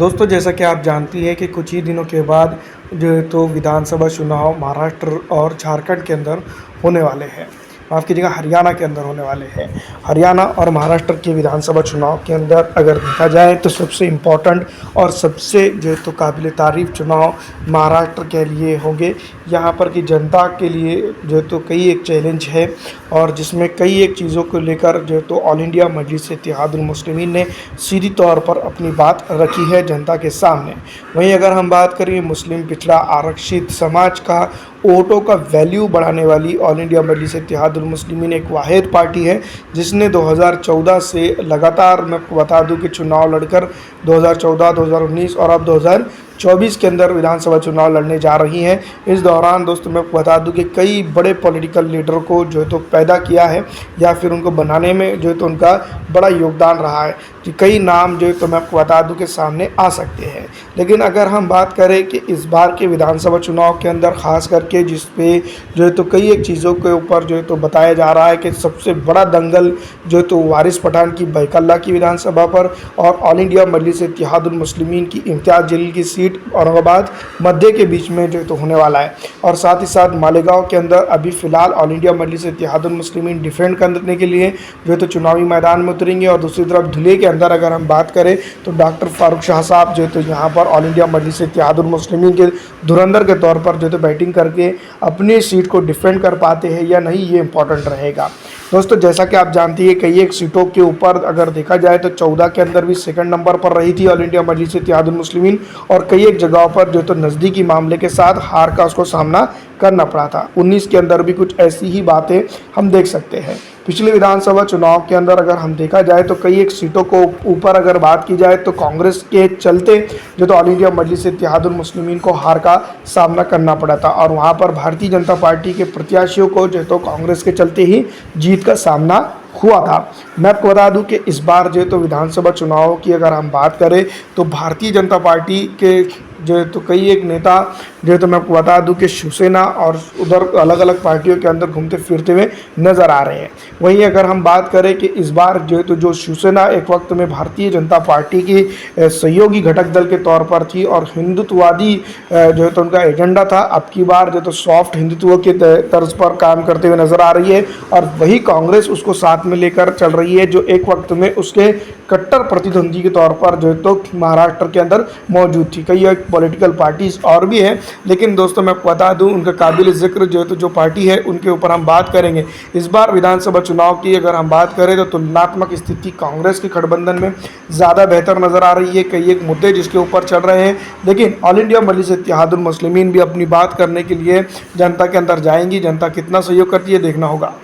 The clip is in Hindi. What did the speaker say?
दोस्तों, जैसा कि आप जानती हैं कि कुछ ही दिनों के बाद जो है तो विधानसभा चुनाव महाराष्ट्र और झारखंड के अंदर होने वाले हैं। माफ़ कीजिएगा, हरियाणा के अंदर होने वाले हैं। हरियाणा और महाराष्ट्र के विधानसभा चुनाव के अंदर अगर देखा जाए तो सबसे इम्पोर्टेंट और सबसे जो है तो काबिल तारीफ़ चुनाव महाराष्ट्र के लिए होंगे। यहाँ पर की जनता के लिए जो है तो कई एक चैलेंज है और जिसमें कई एक चीज़ों को लेकर जो है तो ऑल इंडिया मजलिस-ए-इत्तेहादुल मुस्लिमीन ने सीधी तौर पर अपनी बात रखी है जनता के सामने। वहीं अगर हम बात करें मुस्लिम पिछड़ा आरक्षित समाज का वोटों का वैल्यू बढ़ाने वाली ऑल इंडिया मजलिस-ए-इत्तेहादुल मुस्लिमीन एक वाहिद पार्टी है जिसने 2014 से लगातार, मैं आपको बता दूं कि चुनाव लड़कर 2014, 2019 और अब 2024 के अंदर विधानसभा चुनाव लड़ने जा रही हैं। इस दौरान दोस्तों मैं आपको बता दूं कि कई बड़े पॉलिटिकल लीडर को जो है तो पैदा किया है या फिर उनको बनाने में जो है तो उनका बड़ा योगदान रहा है कि कई नाम जो है तो मैं आपको बता दूं कि सामने आ सकते हैं। लेकिन अगर हम बात करें कि इस बार के विधानसभा चुनाव के अंदर ख़ास करके जिस पे जो है तो कई एक चीज़ों के ऊपर जो है तो बताया जा रहा है कि सबसे बड़ा दंगल जो है तो वारिस पठान की बैकल्ला की विधानसभा पर और ऑल इंडिया मजलिस-ए-इत्तेहादुल मुस्लिमीन की इम्तियाज़ जलील की सीट औरंगाबाद मध्य के बीच में जो है तो होने वाला है। और साथ ही साथ मालेगांव के अंदर अभी फ़िलहाल ऑल इंडिया मजलिस-ए-इत्तेहादुल मुस्लिमीन डिफेंड करने के लिए जो है तो चुनावी मैदान में उतरेंगे। और दूसरी तरफ धुले के अंदर अगर हम बात करें तो डॉक्टर फारूक शाह साहब जो है तो यहाँ पर ऑल इंडिया मजलिस-ए-इत्तेहादुल मुस्लिमीन के धुरंधर के तौर पर जो है तो बैटिंग करके अपनी सीट को डिफेंड कर पाते हैं या नहीं, ये इंपॉर्टेंट रहेगा। दोस्तों, जैसा कि आप जानती हैं कई एक सीटों के ऊपर अगर देखा जाए तो 14 के अंदर भी सेकंड नंबर पर रही थी ऑल इंडिया मजलिस-ए-इत्तेहादुल मुस्लिमीन और कई एक जगहों पर जो तो नज़दीकी मामले के साथ हार का उसको सामना करना पड़ा था। 19 के अंदर भी कुछ ऐसी ही बातें हम देख सकते हैं। पिछले विधानसभा चुनाव के अंदर अगर हम देखा जाए तो कई एक सीटों को ऊपर अगर बात की जाए तो कांग्रेस के चलते जो तो ऑल इंडिया मजलिस-ए-इत्तेहादुल मुस्लिमीन को हार का सामना करना पड़ा था और वहाँ पर भारतीय जनता पार्टी के प्रत्याशियों को जो तो कांग्रेस के चलते ही जीत का सामना हुआ था। मैं आपको बता दूं कि इस बार जो तो विधानसभा चुनाव की अगर हम बात करें तो भारतीय जनता पार्टी के जो तो कई एक नेता जो तो मैं आपको बता दूं कि शिवसेना और उधर अलग अलग पार्टियों के अंदर घूमते फिरते हुए नज़र आ रहे हैं। वहीं अगर हम बात करें कि इस बार जो तो जो शिवसेना एक वक्त में भारतीय जनता पार्टी की सहयोगी घटक दल के तौर पर थी और हिंदुत्ववादी जो तो उनका एजेंडा था, अब की बार जो तो सॉफ्ट हिंदुत्व के तर्ज पर काम करते हुए नज़र आ रही है और वही कांग्रेस उसको साथ में लेकर चल रही है जो एक वक्त में उसके कट्टर प्रतिद्वंदी के तौर पर जो तो महाराष्ट्र के अंदर मौजूद थी। कई एक पॉलिटिकल पार्टीज और भी हैं, लेकिन दोस्तों मैं बता दूं उनका काबिल ज़िक्र जो तो जो पार्टी है उनके ऊपर हम बात करेंगे। इस बार विधानसभा चुनाव की अगर हम बात करें तो तुलनात्मक स्थिति कांग्रेस के गठबंधन में ज़्यादा बेहतर नज़र आ रही है। कई एक मुद्दे जिसके ऊपर चल रहे हैं, लेकिन ऑल इंडिया मजलिस-ए-इत्तेहादुल मुस्लिमीन भी अपनी बात करने के लिए जनता के अंदर जाएंगी। जनता कितना सहयोग करती है देखना होगा।